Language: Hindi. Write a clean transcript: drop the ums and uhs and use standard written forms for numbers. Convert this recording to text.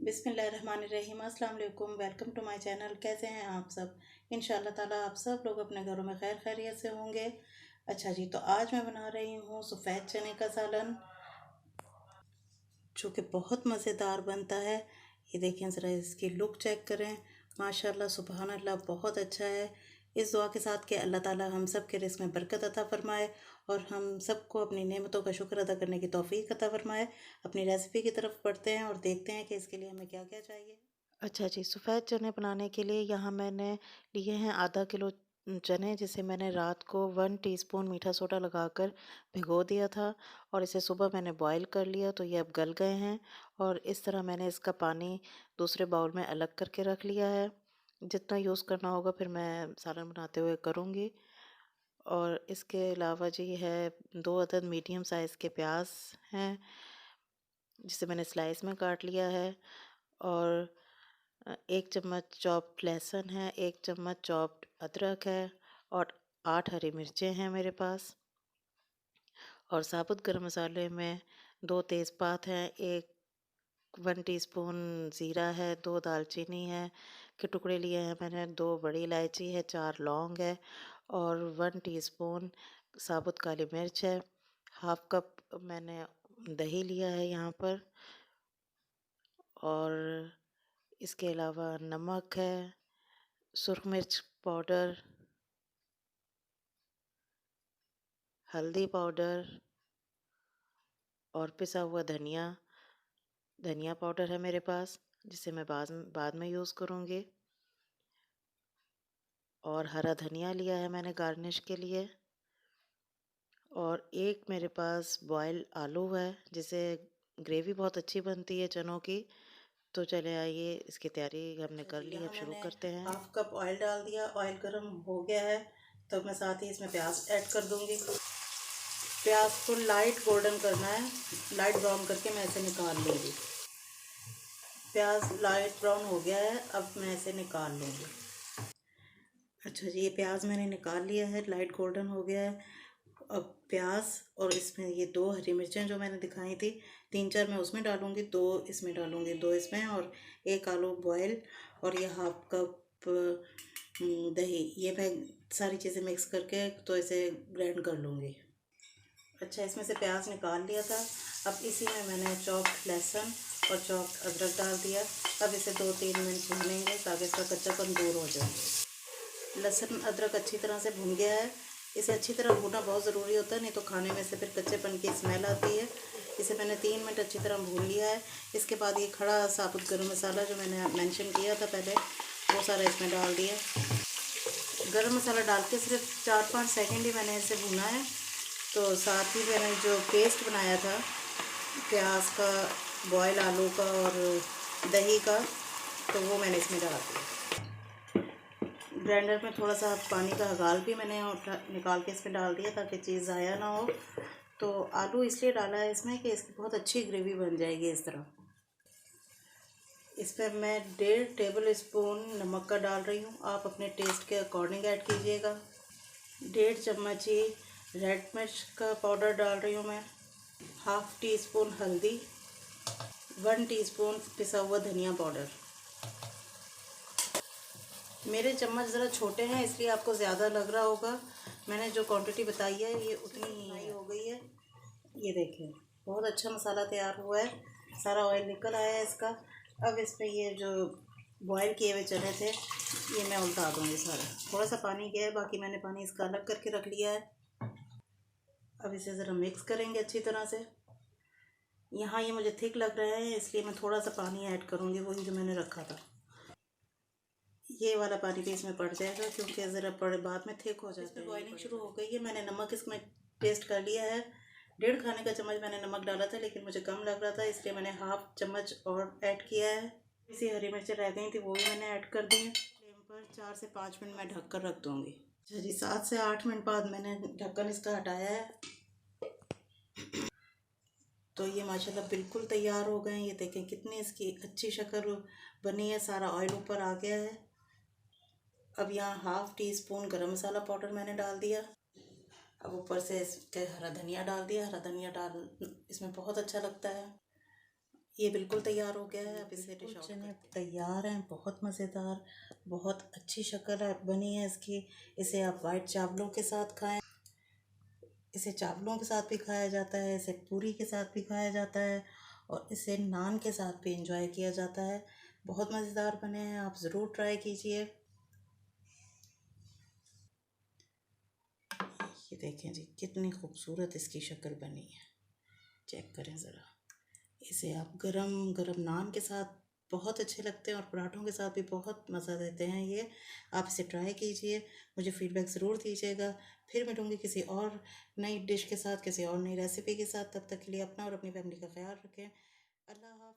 बिस्मिल्लाहिर्रहमानिर्रहीम। अस्सलाम वालेकुम। Welcome to my channel. कैसे हैं आप सब? इंशाल्लाह ताला आप सब लोग अपने घरों में खैर खैरियत से होंगे। अच्छा जी, तो आज मैं बना रही हूँ सफ़ेद चने का सालन, जो कि बहुत मज़ेदार बनता है। ये देखें ज़रा, इसकी लुक चेक करें। माशाल्लाह सुबहान अल्लाह, बहुत अच्छा है। इस दुआ के साथ कि अल्लाह ताला हम सब के रिज़्क़ में बरकत अता फ़रमाए और हम सबको अपनी नेमतों का शुक्र अदा करने की तौफ़ीक अता फ़रमाए। अपनी रेसिपी की तरफ बढ़ते हैं और देखते हैं कि इसके लिए हमें क्या क्या चाहिए। अच्छा जी, सफ़ेद चने बनाने के लिए यहाँ मैंने लिए हैं आधा किलो चने, जिसे मैंने रात को 1 टीस्पून मीठा सोडा लगाकर भिगो दिया था और इसे सुबह मैंने बॉईल कर लिया, तो ये अब गल गए हैं। और इस तरह मैंने इसका पानी दूसरे बाउल में अलग करके रख लिया है। जितना यूज़ करना होगा फिर मैं सालन बनाते हुए करूँगी। और इसके अलावा जी है 2 अदद मीडियम साइज़ के प्याज हैं, जिसे मैंने स्लाइस में काट लिया है। और 1 चम्मच चॉप्ड लहसुन है, 1 चम्मच चॉप्ड अदरक है और 8 हरी मिर्चें हैं मेरे पास। और साबुत गरम मसाले में 2 तेज़पात हैं, 1 टीस्पून ज़ीरा है, 2 दालचीनी है के टुकड़े लिए हैं मैंने, 2 बड़ी इलायची है, 4 लौंग है और 1 टीस्पून साबुत काली मिर्च है। हाफ़ कप मैंने दही लिया है यहाँ पर। और इसके अलावा नमक है, सुरख मिर्च पाउडर, हल्दी पाउडर और पिसा हुआ धनिया पाउडर है मेरे पास, जिसे मैं बाद में यूज़ करूँगी। और हरा धनिया लिया है मैंने गार्निश के लिए। और एक मेरे पास बॉयल आलू है, जिसे ग्रेवी बहुत अच्छी बनती है चनों की। तो चले आइए, इसकी तैयारी हमने कर ली है, अब शुरू करते हैं। हाफ कप ऑयल डाल दिया, ऑयल गर्म हो गया है तो मैं साथ ही इसमें प्याज ऐड कर दूंगी। प्याज को लाइट गोल्डन करना है, लाइट ब्राउन करके मैं इसे निकाल लूँगी। प्याज लाइट ब्राउन हो गया है, अब मैं इसे निकाल लूँगी। अच्छा जी, ये प्याज मैंने निकाल लिया है, लाइट गोल्डन हो गया है। अब प्याज और इसमें ये 2 हरी मिर्चें जो मैंने दिखाई थी, 3-4 मैं उसमें डालूँगी, 2 इसमें डालूँगी, 2 इसमें और 1 आलू बॉयल और ये हाफ कप दही। ये मैं सारी चीज़ें मिक्स करके तो इसे ग्राइंड कर लूँगी। अच्छा, इसमें से प्याज निकाल लिया था। अब इसी में मैंने चॉप्ड लहसुन और चॉप्ड अदरक डाल दिया। अब इसे 2-3 मिनट भूनेंगे ताकि इसका कच्चापन दूर हो जाए। लहसुन अदरक अच्छी तरह से भून गया है। इसे अच्छी तरह भूनना बहुत ज़रूरी होता है, नहीं तो खाने में से फिर कच्चेपन की स्मेल आती है। इसे मैंने 3 मिनट अच्छी तरह भून लिया है। इसके बाद ये खड़ा साबुत गरम मसाला जो मैंने मेंशन किया था पहले, वो सारा इसमें डाल दिया। गरम मसाला डाल के सिर्फ 4-5 सेकंड ही मैंने इसे भूना है। तो साथ ही मैंने जो पेस्ट बनाया था प्याज का, बॉयल आलू का और दही का, तो वो मैंने इसमें डाल दिया। ग्राइंडर में थोड़ा सा पानी का गाल भी मैंने निकाल के इसमें डाल दिया ताकि चीज़ ज़ाया ना हो। तो आलू इसलिए डाला है इसमें कि इसकी बहुत अच्छी ग्रेवी बन जाएगी इस तरह। इस पर मैं 1.5 टेबल स्पून नमक का डाल रही हूँ, आप अपने टेस्ट के अकॉर्डिंग ऐड कीजिएगा। 1.5 चम्मच ही रेड मिर्च का पाउडर डाल रही हूँ मैं। हाफ़ टी स्पून हल्दी, 1 टीस्पून पिसा हुआ धनिया पाउडर। मेरे चम्मच ज़रा छोटे हैं इसलिए आपको ज़्यादा लग रहा होगा। मैंने जो क्वांटिटी बताई है ये उतनी ही हो गई है। ये देखें, बहुत अच्छा मसाला तैयार हुआ है, सारा ऑयल निकल आया है इसका। अब इसमें ये जो बॉयल किए हुए चने थे ये मैं उल्टा दूँगी सारा। थोड़ा सा पानी गया है, बाकी मैंने पानी इसका अलग करके रख लिया है। अब इसे ज़रा मिक्स करेंगे अच्छी तरह से। यहाँ ये मुझे थिक लग रहा है इसलिए मैं थोड़ा सा पानी ऐड करूँगी, वही जो मैंने रखा था। ये वाला पानी भी इसमें पड़ जाएगा क्योंकि ज़रा बाद में थिक हो जाता है। बॉइलिंग शुरू हो गई है, मैंने नमक इसमें टेस्ट कर लिया है। 1.5 खाने का चम्मच मैंने नमक डाला था, लेकिन मुझे कम लग रहा था इसलिए मैंने हाफ़ चम्मच और ऐड किया है। इसी हरी मिर्चें रह गई थी वो भी मैंने ऐड कर दी है। फ्लेम पर 4 से 5 मिनट मैं ढक कर रख दूँगी। अच्छा जी, 7 से 8 मिनट बाद मैंने ढक्कन इसका हटाया है, तो ये माशाल्लाह बिल्कुल तैयार हो गए हैं। ये देखें कितनी इसकी अच्छी शक्ल बनी है, सारा ऑयल ऊपर आ गया है। अब यहाँ हाफ़ टी स्पून गरम मसाला पाउडर मैंने डाल दिया। अब ऊपर से इसके हरा धनिया डाल दिया। हरा धनिया डाल इसमें बहुत अच्छा लगता है। ये बिल्कुल तैयार हो गया है। अब इसे डिश आउट चने करते हैं। तैयार हैं, बहुत मज़ेदार, बहुत अच्छी शक्ल बनी है इसकी। इसे आप वाइट चावलों के साथ खाएं, इसे चावलों के साथ भी खाया जाता है, इसे पूरी के साथ भी खाया जाता है, और इसे नान के साथ भी इंजॉय किया जाता है। बहुत मज़ेदार बने हैं, आप ज़रूर ट्राई कीजिए। ये देखें जी, कितनी खूबसूरत इसकी शक्ल बनी है, चेक करें ज़रा। इसे आप गरम गरम नान के साथ बहुत अच्छे लगते हैं, और पराठों के साथ भी बहुत मज़ा देते हैं ये। आप इसे ट्राई कीजिए, मुझे फ़ीडबैक ज़रूर दीजिएगा। फिर मिलूँगी किसी और नई डिश के साथ, किसी और नई रेसिपी के साथ। तब तक के लिए अपना और अपनी फैमिली का ख्याल रखें। अल्लाह हाफ़िज़।